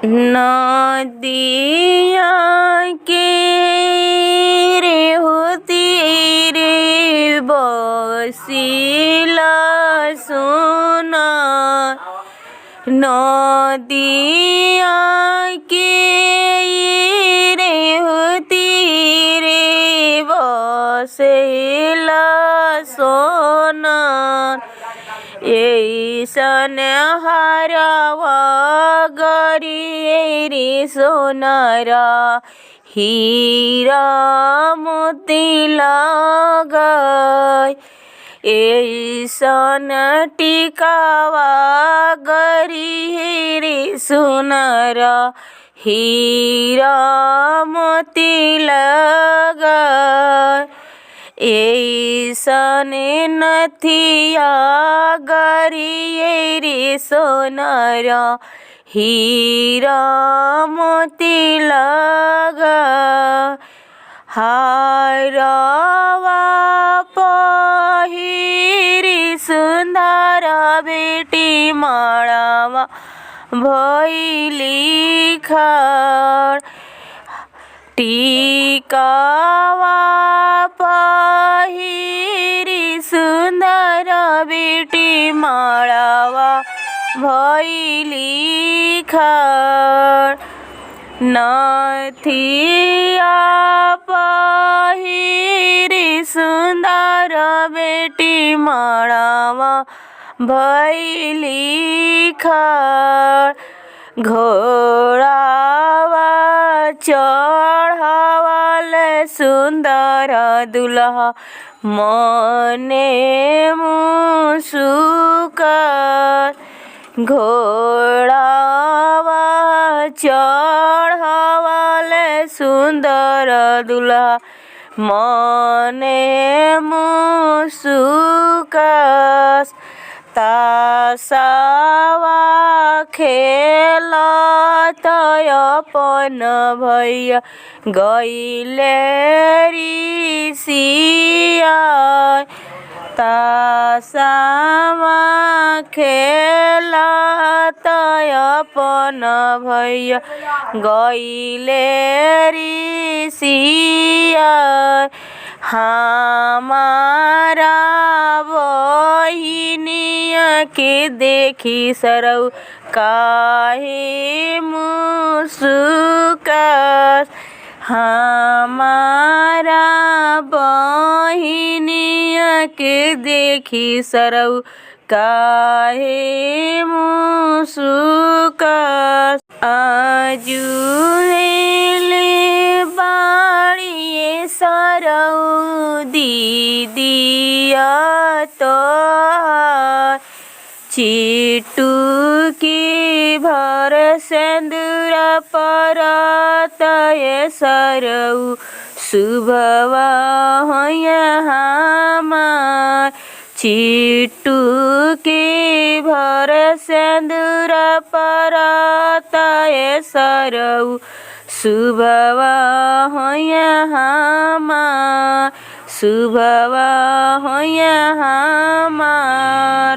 नदिया के रे होती रे बसिला सोना नदिया के रे होती रे बसिला सोना ऐसन हरवा गरी रे सोनारा हीरा मोती लगाय ऐसन टिकावा गरी रे सोनारा हीरा मोती लगाय ऐसन नथिया गरी रे सोनारा हीरा मोती लगाय हारवा पहिरी सुंदर बेटी माळावा भइली खड़ टिकावा पहिरी सुंदर बेटी माळावा भइली खड़ नथिया पहिरी सुंदर बेटी माळावा भइली खड़ घोड़ावा चढ़ावल सुंदर दुल्हा मने मुसुकत घोड़ावा चढ़ावल सुंदर दुल्हा मने मुसुकत तासावा खेलत अपन भैया गइले ऋषिया तासावा खेलत अपन भैया गइले ऋषिया हमारा बहिनिया के देखी सरौ काहे मुसुकत हमारा बहिनिया के देखी सरौ काहे मुसुकत आजुले बाड़िए सरौ दीदिया तोहार चिटुकी भर सिंदूर परत सरौ शुभवा होय हमार चिटुकी भर सिंदूर परत सरौ शुभवा होय हमार शुभवा होय हमार।